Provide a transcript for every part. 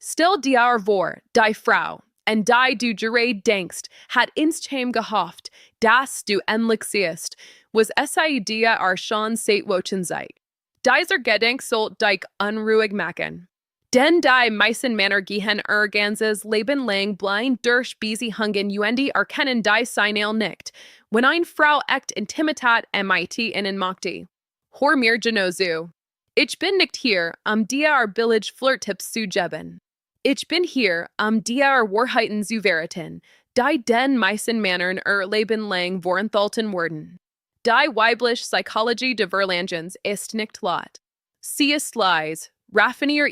Still dir vor, die Frau, en die du gerade denkst, hat instheim gehofft, dass du endlich siehst, was dia schon seit Wochen Zeit. Dieser Gedenk sollt dich unruhig machen. Denn die meisten Männer gehen ganzes Leben lang blind durch busy hungen erkennen die Signal nicht, wenn eine Frau echt Intimität innen möchte. Hör mir genauso. Ich bin nicht hier, dir billig Flirttipps zu geben. Ich bin hier, dir Wahrheiten zu verraten, die den meisten Männern Leben lang vorenthalten worden. Die Weibliche Psychologie der Verlangens ist nicht laut. Sie ist leise, raffiniert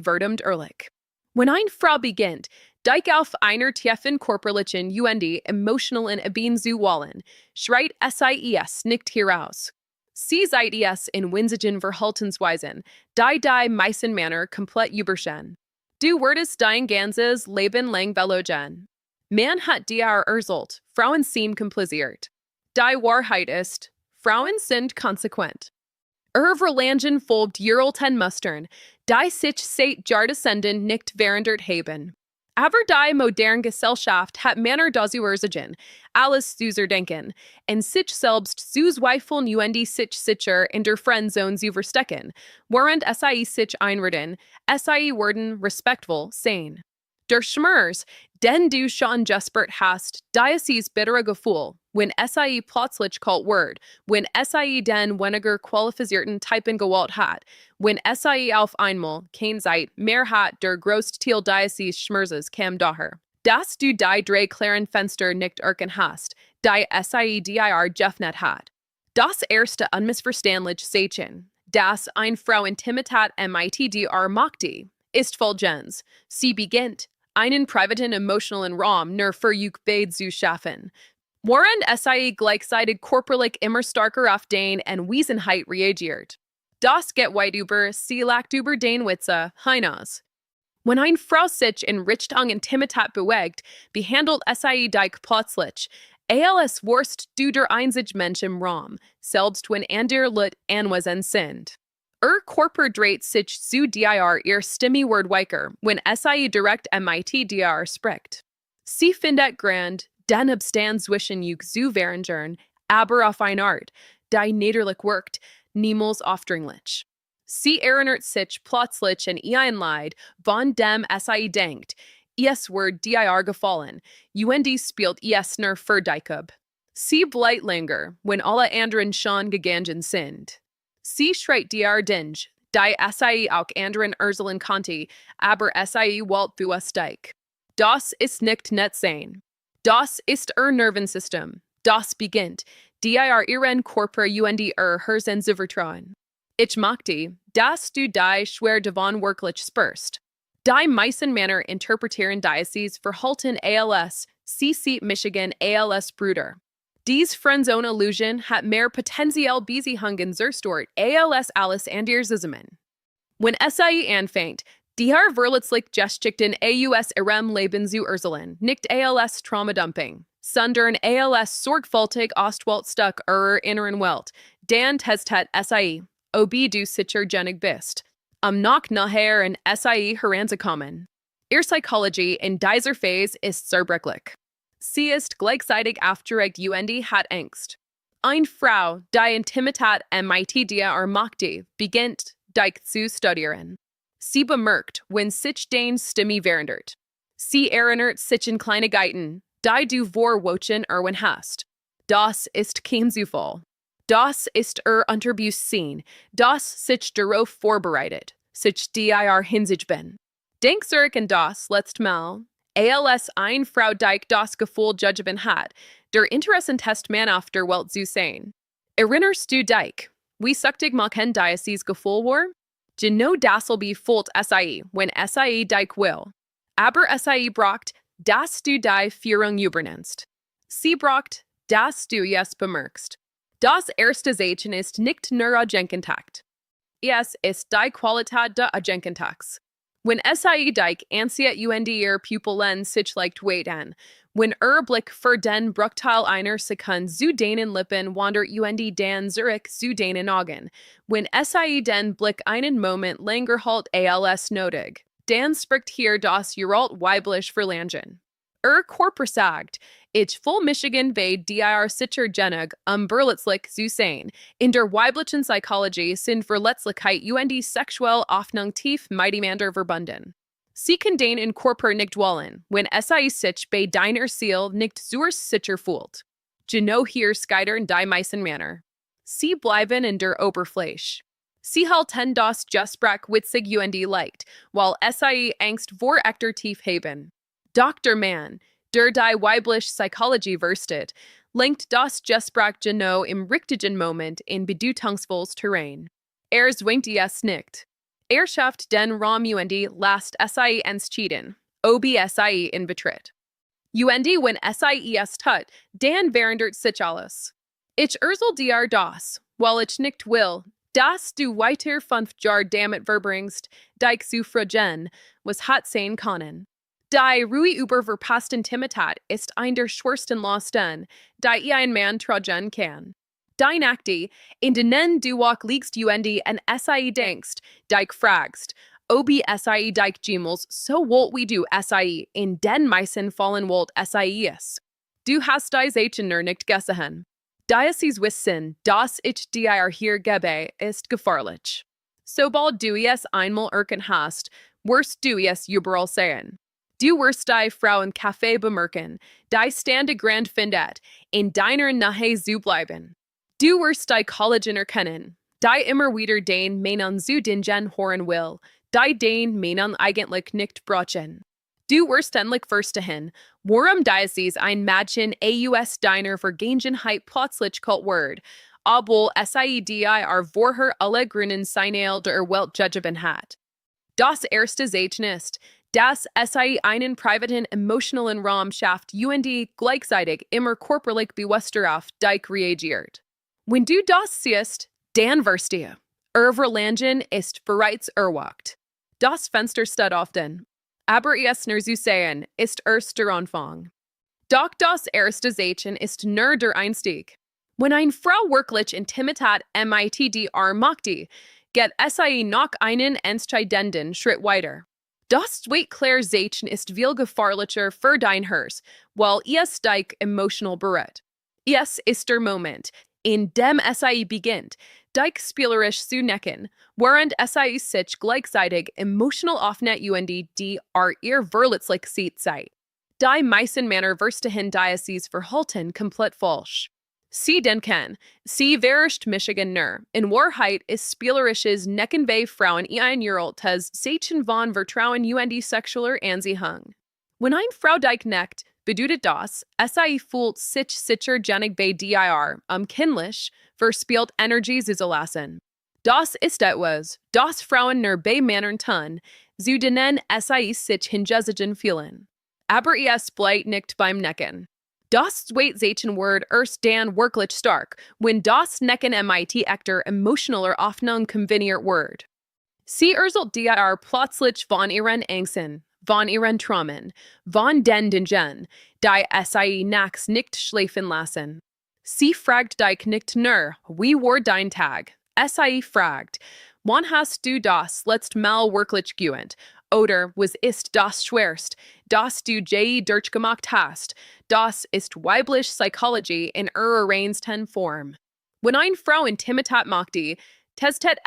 verdammt ehrlich. Wenn eine Frau beginnt, dich auf einer tiefen körperlichen emotionalen Ebene zu wollen, schreit SIES nicht heraus. Sie seid es in winzigen Verhaltensweisen, die meisten Männer komplett übersehen. Du würdest dein ganzes Leben lang belogen. Man hat dir erzählt, Frauen sind kompliziert. Die Wahrheit ist, Frauen sind konsequent. Verlangen folgt ten Mustern, die sich seit Jahrtausenden nicht verändert haben. Aber die moderne Gesellschaft hat Männer dazu erzogen, alles zu denken, und sich selbst zu zweifeln sich sicher in der Friendzone zu verstecken, während sich einreden, werden respektvoll sein. Der Schmerz, den du schon gespürt hast, dieses bittere Gefühl, wenn plötzlich kalt wird, wenn den weniger qualifizierten Typen gewählt hat, wenn auf einmal kein Zeit mehr hat, der Großteil dieses Schmerzes kam daher. Dass du die drei klaren Fenster nicht erkannt hast, die dir geöffnet hat. Das erste unmissverständliche Zeichen, dass eine Frau Intimität dir möchte, ist folgendes. Sie beginnt, einen privaten emotionalen Raum nur für euch beide zu schaffen. Während gleichzeitig körperlich immer stärker auf den Anwesenheit reagiert. Das geht weit über, sie lacht über den Witze hinaus. Wenn eine Frau sich in Richtung Intimität bewegt, behandelt dich plötzlich, als wärst du der einzige Mensch im Raum, selbst wenn andere Leute anwesend sind. Körper dreht sich zu dir, ihr Stimme wird weicher, wenn direkt dir spricht. Sie findet grand, den Abstand zwischen euch zu verringern, aber auf eine Art, die niederlich wirkt, niemals aufdringlich. Sie erinnert sich plötzlich an ein Leid, von dem denkt, es wird dir gefallen, spielt es nur für dich ab. Sie bleibt länger, wenn alle anderen schon gegangen sind. Sie schreit dir dinge, die auch anderen erzählen konnte, aber wollt du es dich. Das ist nicht nett sein. Das ist Nervensystem. Das beginnt, ihren Körper Hirsen zu vertrauen. Ich möchte, dass du die schwer davon wirklich spürst. Die meisten Männer interpretieren dieses Verhalten als, sie sieht Michigan als Bruder. Dies Friendzone-Illusion hat mehr potenziell Beziehungen zerstört als alles andere zusammen. Wenn anfängt, dir verletzlich geschickten Leben zu erzählen, nicht als Trauma-Dumping, sondern als sorgfältig ausgewähltes inneren Welt, dann testet ob du sicher genig bist, noch nachher in heranzukommen. Ihre Psychologie in dieser Phase ist zerbrechlich. Sie ist gleichzeitig aufgeregt hat Angst. Eine Frau, die Intimität dir möchte, beginnt, dich zu studieren. Sie bemerkt, wenn sich deine Stimme verändert. Sie erinnert sich an Kleinigkeiten, die du vorwochen hast. Das ist kein Zufall. Das ist Unterbewusstsein, das sich darauf vorbereitet, sich dir hinsicht bin. Denk zurück an das letzte Mal, als eine Frau dich das Gefühl judgeben hat, der interessanteste Mann auf der Welt zu sein. Erinnerst du dich, wie süchtig machen dieses Gefühl war? Genau dasselbe fühlt wenn dich will. Aber braucht, dass du die Führung übernimmst. Sie braucht, dass du es bemerkst. Das erste Zeichen ist nicht nur Agenkontakt. Es ist die Qualität des Agenkontakts. Wenn dich anzieht ihr Pupillen sich leicht weit an, wenn Blick für den Bruchteil einer Sekunde zu deinen Lippen wandert dann zurück zu deinen Augen, wenn den Blick einen Moment länger halt als nötig, Dan spricht hier das Uralt Weibliche Verlangen. Korpersagt, ich voll Michigan bei dir sicher genug Berlitzlich zu sein. In der weiblichen Psychologie sind Verletzlichkeit sexuell Hoffnung tief miteinander verbunden. Sie kann den in Körper nicht wollen, wenn sich bei deiner Seele nicht zur sicher fühlt. Genau hier scheitern die meisten Männer. Sie bleiben in der Oberfläche. Sie halten das Gespräch witzig leicht, while Angst vor echter tief haben. Dr. Mann, der die weibliche Psychologie verstet, lenkt das Gespräch genau im richtigen Moment in bedeutungsvolles Terrain. Zwingt es nicht. Schafft den Raum last entschieden, ob in Betritt. Wenn es tut, dann verandert sich alles. Ich dir das, weil ich nicht will, dass du weiter 5 Jahre damit verbringst, dich zu fragen, was hat sein können. Die Ruhe über verpasste Intimität ist ein der schwersten Lasten, die ein Mann tragen kann. Die Nacht, in denen du auch liegst und denkst, dich fragst, ob dich jemals so wollt wie du in den meisten Fällen wollt ist. Du hast die Zeichen nicht gesehen. Dies Wissen, das ich dir hier gebe, ist gefährlich. Sobald du es einmal erkannt hast, wirst du es überall sehen. Du wirst die Frau im Café bemerken, die Stande Grand findet, in deiner Nähe zu bleiben. Du wirst die Kollegen erkennen, die immer wieder den Männern zu dingen hören will, die den Männern eigentlich nicht brauchen. Du wirst endlich verstehen, warum dieses ein Mädchen aus deiner Vergangenheit plötzlich kalt wird, obwohl die vorher alle grünen Signale der Welt gegeben hat. Das erste Zeichen ist, dass einen privaten emotionalen Raum schafft und gleichzeitig immer körperlich bewusster auf dich reagiert. Wenn du das siehst, dann wirst du. Verlangen ist bereits erwacht. Das Fenster steht offen, aber es nur zu sehen ist erst der Anfang. Doch das erste Zeichen ist nur der Einstieg. Wenn eine Frau wirklich Intimität möchte, geht noch einen entscheidenden Schritt weiter. Das klare Zeichen ist viel gefährlicher für dein Herz, weil es dich emotional berührt. Es ist der Moment, in dem beginnt, dich spielerisch zu necken, während sich gleichzeitig emotional öffnet und die ihr verletzlich seid. Die meisten Männer verstehen dieses Verhalten komplett falsch. Sie denken, sie verscht Michigan nur. In Wahrheit ist spielerisches Necken bei Frauen ein uraltes Zeichen von Vertrauen und sexueller Anziehung. Wenn eine Frau dich neckt, bedeutet das, fühlt sich sicher genig bei dir, kindlich, verspielt Energie zu lassen. Das ist etwas, das Frauen nur bei Männern tun, zu denen sich hingezogen fühlen. Aber es bleibt nicht beim Necken. Das zweite Zeichenwort erst dann wirklich stark, wenn das Necken echter emotionaler Hoffnung kombiniert wird. Sie erzählt dir plötzlich von ihren Ängsten, von ihren Traumen, von den Dingen, die nachts nicht schlafen lassen. Sie fragt dich nicht nur, wie war dein Tag? Fragt, wann hast du das letzte Mal wirklich geübt? Oder was ist das Schwerst, das du je durchgemacht hast? Das ist weibliche Psychologie in ihrer reinsten Form. Wenn eine Frau Intimität möchte, testet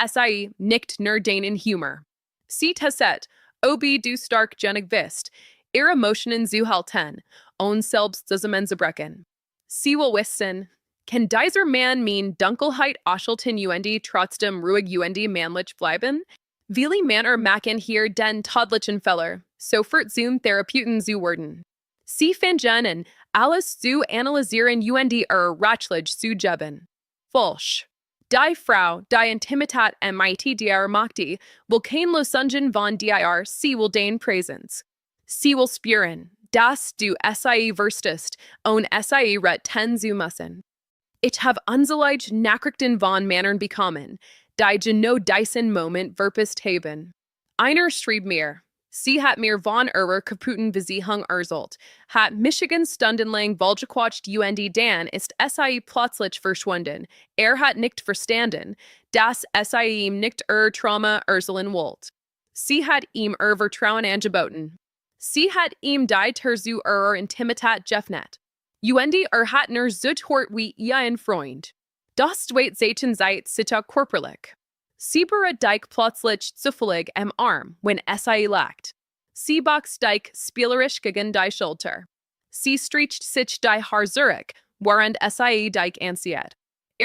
nicht nur den Humor. Sie testet, ob du stark genug bist, ihre Emotionen zu halten und selbst zusammenzubrechen. Sie will wissen, kann dieser Mann Dunkelheit aushalten und trotzdem ruhig und männlich bleiben? Viele Männer machen hier den tödlichen Fehler, sofort zum Therapeuten zu werden. Sie fangen an, alles zu analysieren und ratschläge zu geben. Falsch. Die Frau, die Intimität dir möchte, will kein Losungen von dir, sie will den Präsenz. Sie will spüren, dass du verstehst und retten zu müssen. Ich habe unzählige Nachrichten von Männern bekommen, die genau diesen Moment verpasst haben. Einer schrieb mir, sie hat mir von ihrer kaputten Beziehung erzählt, hat Michigan stundenlang vollgequatscht und dann ist plötzlich verschwunden. Hat nicht verstanden, dass ihm nicht Trauma erzählen wollte. Sie hat ihm Vertrauen angeboten. Sie hat ihm die Terzu Intimität geöffnet. Uendi hat nur Zuthort wie ein Freund. Das zweite Zeichen seit sicher körperlich. Sie berührt dich plötzlich zufällig am Arm, wenn es lacht. Sie boxt dich spielerisch gegen die Schulter. Sie streicht sich die Haar zurück, während es dich anzieht.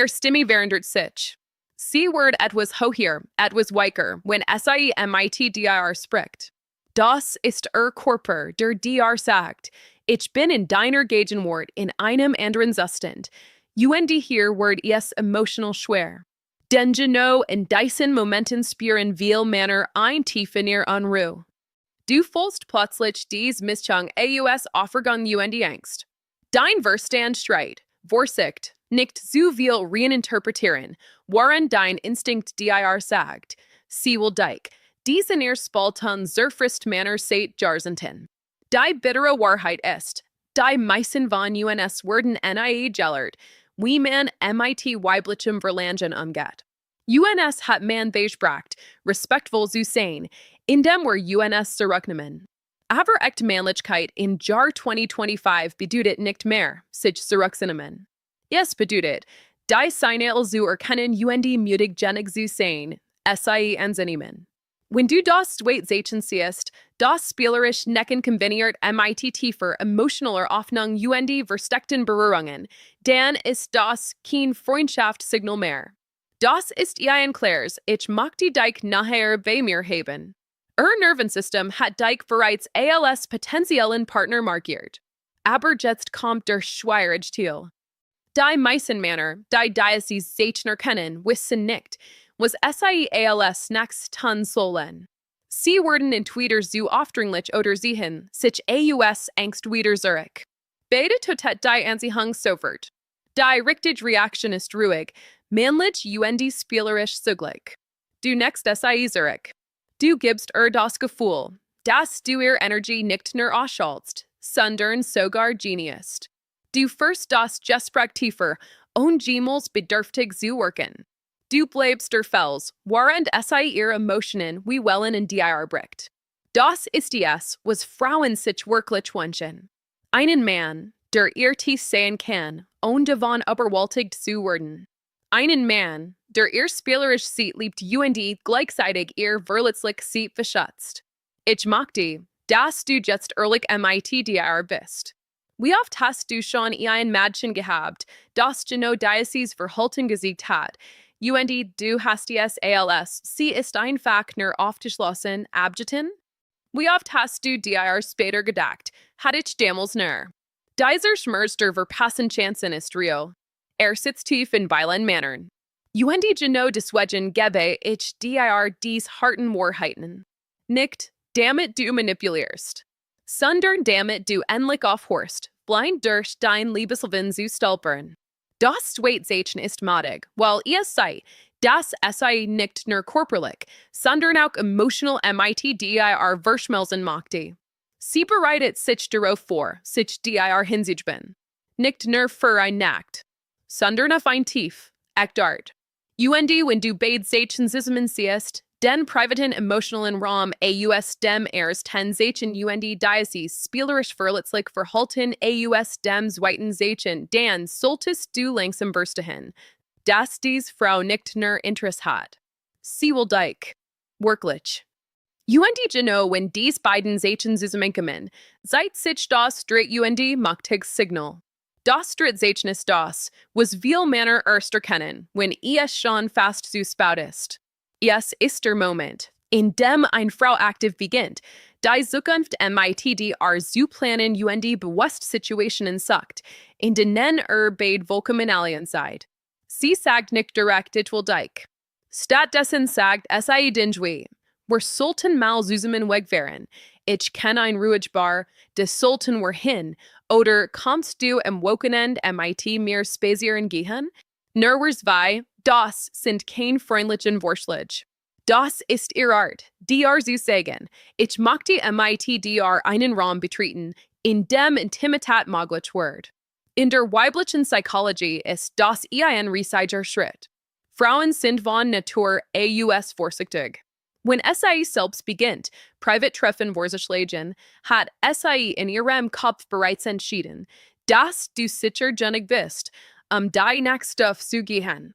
Stimme während sich. Sie wird etwas höher, etwas weicher, wenn es mit dir spricht. Das ist Körper, der dir sagt, ich bin in deiner Gegenwart in einem anderen Zustand. Hier wird es emotional schwer. Denn genau in diesen Momenten spüren wir Männer ein tiefer Unruhe. Du fühlst plötzlich dies Mischung aus Aufregung und Angst. Dein Verstand schreit, Vorsicht, nicht zu viel reinterpretieren, woran dein Instinkt dir sagt. Sie will dich. Diesen spalten zerfrisst Männer seit Jahrzehnten. Die bittere Wahrheit ist, die meisten von uns werden gellert, wie man mit weiblichem Verlangen umgeht. UNS hat man beigebracht, respektvoll zu sein, indem UNS zurücknehmen. Aber echte Männlichkeit in Jahr 2025 bedeutet nicht mehr, sich zurückzunehmen. Es bedeutet, die Signale zu erkennen mutig genig zu sein, anzunehmen. Wenn du das zweite Zeichen siehst, das spielerisch Necken kombiniert mit tiefer emotionaler Öffnung versteckten Berührungen, dann ist das kein Freundschaftssignal mehr. Das ist ein klares, ich möchte dich nachher bei mir haben. Nervensystem hat dich bereits als potenziellen Partner markiert. Aber jetzt kommt der schwierige Teil. Die meisten Männer, die sie Zeichen erkennen, wissen nicht, was als nächstes sollen. Sie werden entweder zu aufdringlich oder sehen sich aus Angst wieder zurück. Beide totet die Anziehung sofort. Die richtige Reaktion ist ruhig, männlich und spielerisch zugleich. Du next zurück. Du gibst das Gefühl, dass du Energie nicht nur ausschaltst, sondern sogar genießt. Du führst das Gespräch tiefer und jemals bedürftig zu wirken. Du bleibst der Fels, während es Emotionen wie Wellen in dir bricht. Das ist es, was Frauen sich wirklich wünschen. Einen Mann, der tief sehen kann, und davon überwältigt zu werden. Einen Mann, der spielerisch sieht, liebt und gleichzeitig verletzlich sieht verschätzt. Ich möchte, dass du jetzt ehrlich mit dir bist. Wie oft hast du schon ein Mädchen gehabt, das genau dieses Verhalten gezeigt hat, und du hast es als, sie ist einfach nur aufgeschlossen, abgetan? Wie oft hast du dir später gedacht, hatte ich damals nur? Dieser Schmerz der verpassen Chancen ist real. Sitzt tief in violent Männern. Und genau deswegen gebe ich dir dies harten Wahrheiten. Nicht, damit du manipulierst, sondern damit du endlich aufhörst, blind durch dein Liebesleben zu stolpern. Das zweite Zeichen ist mutig, weil ihr seid, dass es nicht nur körperlich, sondern auch emotional mit dir verschmelzen möchte. Sie bereitet sich darauf vor, sich dir hinzugeben. Nicht nur für ein Nacht, sondern auf ein Tief, echt Art. Und wenn du beide Zeichen zusammen siehst, den privaten emotionalen Raum aus dem ten Zeichen und dieses spielerisch verletzlich verhalten aus dem zweiten Zeichen, dann solltest du langsam verstehen, dass dies Frau nicht nur Interesse hat. Sie will dich. Wirklich. Und genau wenn dies beiden Zeichen zusammenkommen, seid sich das dritte mächtiges Signal. Das dritte Zeichen ist das, was viele Männer erst erkennen, wenn es schon fast zu spät ist. Es ist der Moment, in dem eine Frau aktiv beginnt, die Zukunft mit dir zu planen und bewusst Situationen sucht, in denen beide vollkommen allein seid. Sie sagt nicht direkt, ich will dich. Stattdessen sagt es den Jwe. Wir sollten mal zusammen wegfahren. Ich kenne ein ruhig Bar, das sollten wir hin. Oder kommst du am Wochenende mit mir spazieren gehen? Nur wir zwei, das sind kein freundlichen Vorschläge. Das ist ihr Art, dir zu sagen, ich möchte mit dir einen Raum betreten, in dem Intimität möglich wird. In der weiblichen Psychologie ist das ein riesiger Schritt. Frauen sind von Natur vorsichtig. When SIE selbst beginnt, private Treffen Vorsichtlegen, hat SIE in ihrem Kopf bereits entschieden, dass du sicher genug bist, die nächste zu gehen.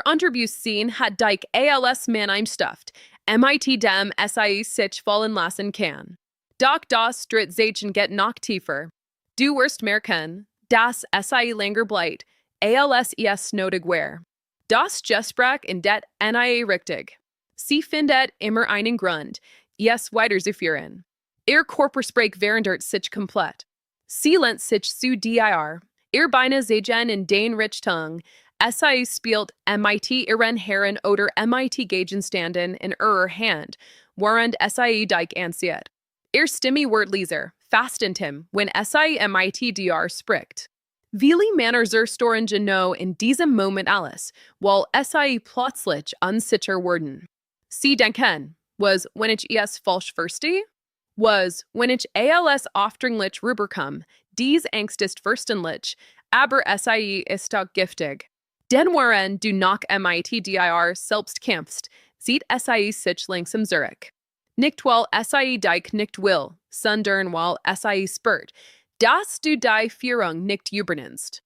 Interview sehen hat dich als Mann einstuft, mit dem SIE sich fallen lassen kann. Doch das dritt Zeichen geht noch tiefer. Du wirst merken, dass SIE länger bleibt, als es nötig wäre. Das Gespräch in det nie richtig. Sie findet immer einen Grund, es weiterzuführen. Ihr Körpersprech verändert sich komplett. Sie lehnt sich zu dir. Ihr Beine sehen in den Richtung. SIE spielt mit ihren Herren oder mit Gegenständen in ihrer Hand, während SIE dich anzieht. Ihr Stimme wird leiser, fast intim, wenn SIE mit dir spricht. Viele Männer zerstören genau in diesem Moment alles, weil SIE plötzlich unsicher werden. Sie denken, was, wenn ich es falsch verstehe? Was, wenn ich als aufdringlich rüberkomme, dies Angst ist verständlich, aber SIE ist auch giftig. Denn während du noch mit dir selbst kämpfst, sieht SIE sich langsam zurück. Nicht weil SIE dich nicht will, sondern weil SIE spürt, dass du die Führung nicht übernimmst.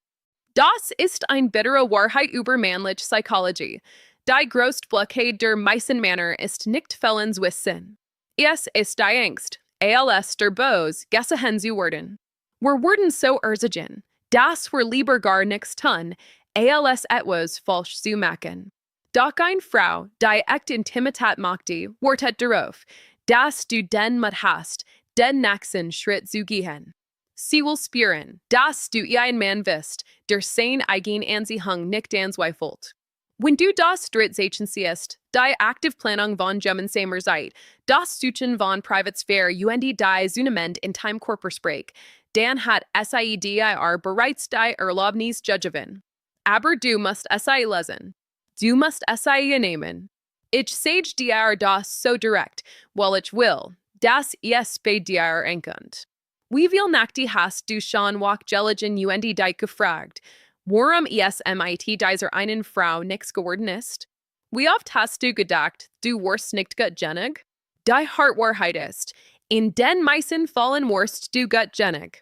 Das ist ein bittere Wahrheit über männliche Psychologie. Die größte Blockade der meisten Männer ist nicht fehlens Wissen. Es ist die Angst, als der Bose gesehen zu werden. Wir werden so ursagen, dass wir lieber gar nichts tun, als etwas falsch zu machen. Doch eine Frau, die echt Intimität möchte, wartet darauf, dass du den Mut hast, den nächsten Schritt zu gehen. Sie will spüren, dass du ein Mann bist, der sein eigen Anziehung nicht anzweifelt. Wenn du das Drittzeichen siehst, die Aktivplanung von gemeinsamer Zeit, das Suchen von Privatsphäre und die Zunehmend in deinem Körpersprech, dann hat SIE dir bereits die Erlaubnis gegeben. Aber du musst SIE lesen. Du musst SIE nehmen. Ich sage dir das so direkt, weil ich will, dass es bei dir ankommt. Wie viel Nächte hast du schon wachgelegen und dich gefragt, warum es mit dieser einen Frau nichts geworden ist? Wie oft hast du gedacht, du wirst nicht gut genug? Die Hartwahrheit ist, in den meisten Fällen wirst du gut genug.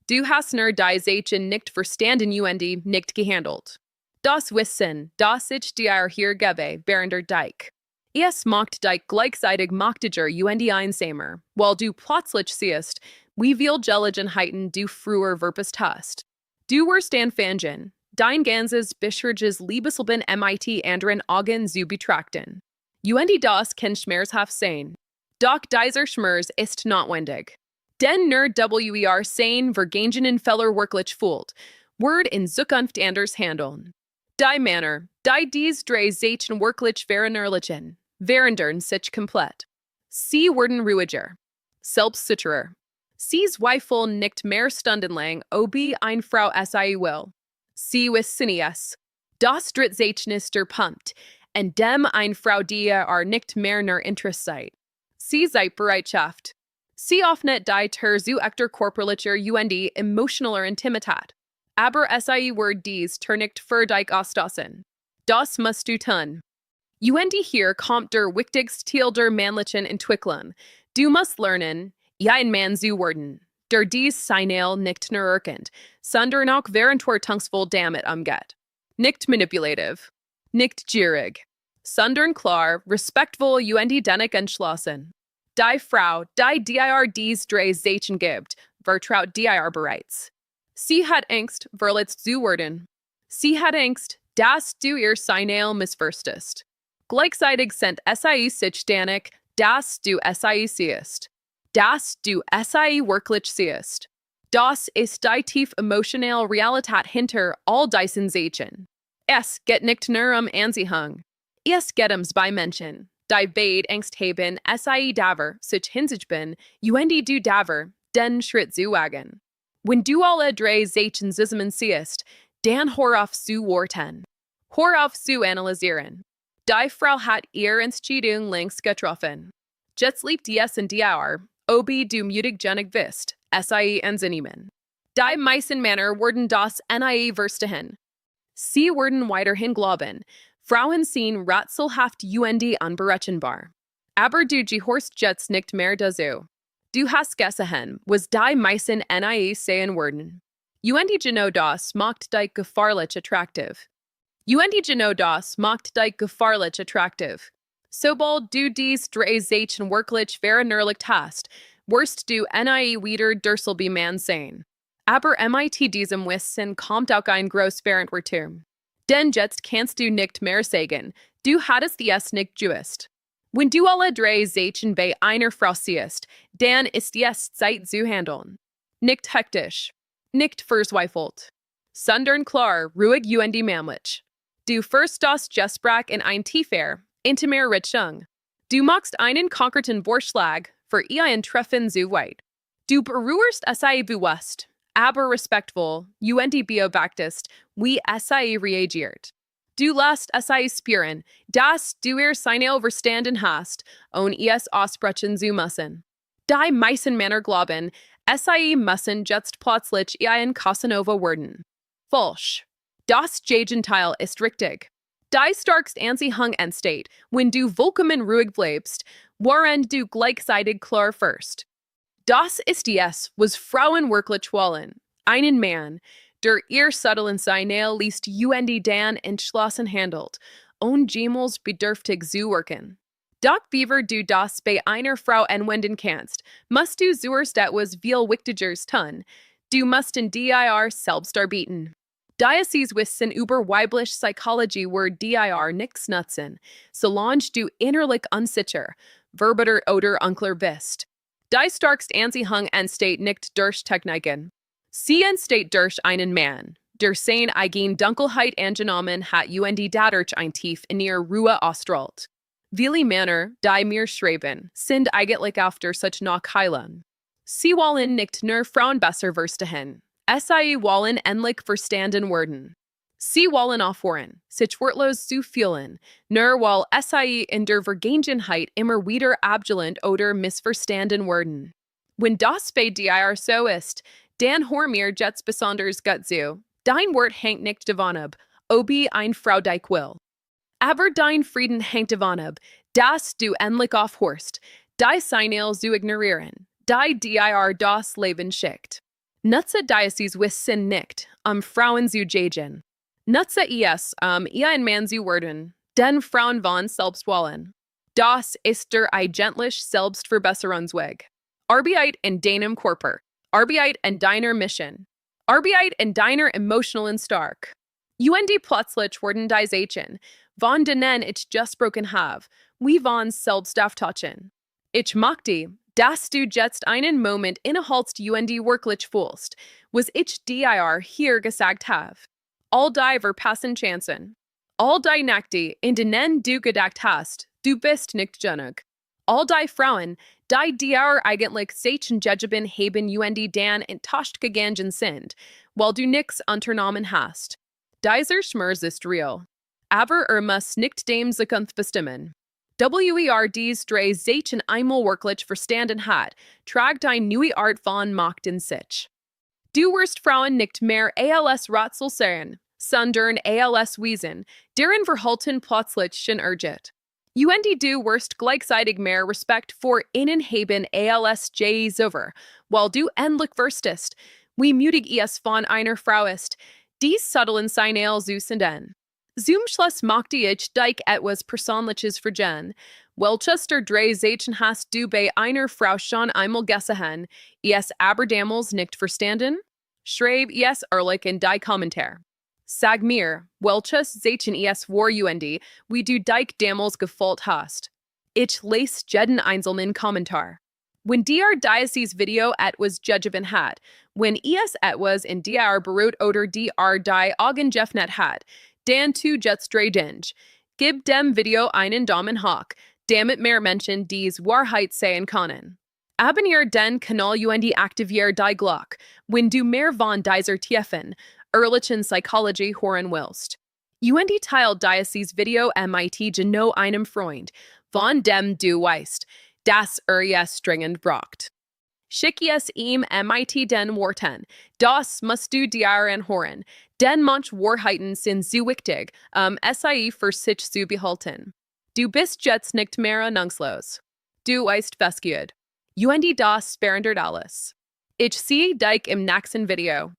Du hast nur die Zeichen nicht verstanden und nicht gehandelt. Das Wissen, das ich dir hier gebe, verändert dich. Es macht dich gleichzeitig machtiger und einsamer, weil du plötzlich siehst, wie viel Gelegenheiten du früher verpasst hast. Du wirst anfangen, dein ganzes bisheriges Liebesleben mit anderen Augen zu betrachten. Und das kann schmerzhaft sein. Doch dieser Schmerz ist notwendig. Denn nur sein vergangenen Fehler wirklich fühlt, wird in Zukunft anders handeln. Die Männer, die dies drei Zeichen wirklich verinnerlichen, verändern sich komplett. Sie werden ruhiger, selbstsicherer. Sie zweifeln nicht mehr stundenlang, ob eine Frau SIE will. Sie wissen es. Das Drittzeichen ist der Punkt, an dem eine Frau dir nicht mehr nur interessiert. Sie seid Bereitschaft. Sie öffnet die Tür zu echter körperlicher und emotionaler Intimität. Aber SIE wird dies Tür nicht für dich auslassen. Das musst du tun. Und hier kommt der wichtigste Teil der männlichen Entwicklung. Du musst lernen, ein Mann zu werden, der dies Signal nicht nur erkennt, sondern auch verantwortungsvoll damit umgeht. Nicht manipulativ, nicht gierig, sondern klar, respektvoll und dennoch entschlossen. Die Frau, die dir dies drei Zeichen gibt, vertraut dir bereits. Sie hat Angst, verletzt zu werden. Sie hat Angst, dass du ihr Signal missverstehst. Gleichzeitig sind SIE sich danig, dass du SIE siehst. Dass du SIE wirklich siehst. Das ist die tief emotionale Realität hinter all diesen Zeichen. Es geht nicht nur Anziehung. Es geht bei Menschen, die beide Angst haben, SIE daver sich hinsichtben, und du daver den Schritt zu wagen. Wenn du alle drei Zeichen zusammen siehst, dann hör auf zu warten. Hör auf zu analysieren. Die Frau hat ihre Entscheidung längst getroffen. Jetzt liegt es in dir, ob du mutig genug bist, SIE anzunehmen. Die meisten Männer werden das nie verstehen. Sie werden weiterhin glauben, Frauen sind rätselhaft und unberechenbar. Aber du gehorst jetzt nicht mehr dazu. Du hast gesehen, was die meisten nie sehen würden. Und genau das macht dich gefahrlich attraktiv. Und genau das macht dich gefahrlich attraktiv. Sobald du dies drei Zeichen wirklich verinnerlicht hast, wirst du nie wieder derselbe Mann sein. Aber mit diesem Wissen kommt auch ein Großverantwortung. Denn jetzt kannst du nicht mehr sagen, du hattest es nicht gewusst. Wenn du alle drei Zeichen bei einer Frau siehst, dann ist es Zeit zu handeln. Nicht hektisch, nicht verzweifelt, sondern klar, ruhig und männlich. Du führst das Gespräch in ein tiefer, intimer Richtung. Du machst einen konkreten Vorschlag für ein Treffen zu weit. Du berührst es bewusst, aber respektvoll und beobachtest, wie es reagiert. Du lässt es spüren, dass du Signal verstanden hast und es aussprechen zu müssen. Die meisten Männer glauben, es müssen jetzt plötzlich ein Casanova werden. Falsch. Das Gegenteil ist richtig. Die starkst Anziehung entsteht, wenn du vollkommen ruhig bleibst, während du gleichzeitig klar wirst. Das ist es, was Frauen wirklich wollen. Einen Mann, der ihr subtilen Signal liest und dann entschlossen handelt, und jemals bedürftig zu wirken. Doch bevor du das bei einer Frau anwenden kannst, musst du zuerst etwas viel Wichtigeres tun. Du musst in dir selbst arbeiten. Dies Wissen über Weibliche Psychologie wird dir nichts nutzen, solange du innerlich unsicher, verbittert oder unklar bist. Die starkste Anziehung entsteht nicht durch Techniken. Sie entsteht durch einen Mann, der seine eigene Dunkelheit angenommen hat und dadurch ein Tief in ihre Ruhe ausstrahlt. Viele Männer, die mir schreiben, sind eigentlich after such Nachheilen. Sie wollen nicht nur Frauen besser verstehen, sie wollen endlich verstanden werden. Sie wollen aufhören, sich wortlos zu fühlen, nur weil sie in der Vergangenheit immer wieder abgelehnt oder missverstanden werden. Wenn das bei dir so ist, dann hör mir jetzt besonders gut zu. Dein Wort hängt nicht davon ab, ob eine Frau dich will. Aber dein Frieden hängt davon ab, dass du endlich aufhörst, die Signal zu ignorieren, die dir das Leben schickt. Nutze dieses Wissen nicht, Frauen zu jagen. Nutze es, ein Mann zu werden, denn Frauen wollen selbst wollen. Das ist der eigentlich Selbstverbesserungsweg. Arbeit in deinem Körper. Arbeit in deiner Mission. Arbeit in deiner emotionalen Stark. Und plötzlich werden die Zeichen, von denen ich just broken have, wie von selbst auftauchen. Ich möchte, dass du jetzt einen Moment innehältst und wirklich fühlst, was ich dir hier gesagt habe. All die verpassen Chancen. All die Nächte, in denen du gedacht hast, du bist nicht genug. All die Frauen, die dir eigentlich Zeichen gegeben haben und dann enttäuscht gegangen sind, weil du nichts unternommen hast. Dieser Schmerz ist real. Aber muss nicht dem Zukunft bestimmen. Dies drei Zeichen einmal wirklich verstanden hat, tragt eine neue Art von Macht in sich. Du wirst Frauen nicht mehr als Rätsel sehen, sondern als Wesen, deren Verhalten plötzlich schon urget. Und du wirst gleichzeitig mehr Respekt vor ihnen haben als je zuvor, weil du endlich wirstest, wie mutig es von einer Frau ist, dies subtilen Signal zu senden. Zum Schluss möchte ich dich etwas Persönliches fragen. Welches der drei Zeichen hast du bei einer Frau schon einmal gesehen, es aber damals nicht verstanden? Schreib es ehrlich in die Kommentare. Sag mir, welches Zeichen es war und wie du dich damals gefühlt hast. Ich lese jeden einzelnen Kommentar. Wenn dir dieses Video etwas gegeben hat, wenn es etwas in dir beruht oder dir die Augen geöffnet hat, dann tu jetzt drei Dinge. Gib dem Video einen Daumen hoch, damit mehr Menschen dies Wahrheit sehen können. Abonniere den Kanal und aktiviere die Glocke, wenn du mehr von dieser tiefen, ehrlichen Psychologie hören willst. Und teile dieses Video mit genau einem Freund, von dem du weißt, dass es dringend braucht. Schick es ihm mit den Worten, das musst du dir anhören, denn manche Wahrheiten sind so wichtig, sie für sich zu behalten. Du bist jetzt nicht mehr nungslos. Du weißt festgehört. Und das sperrender alles. Ich sehe dich im nächsten Video.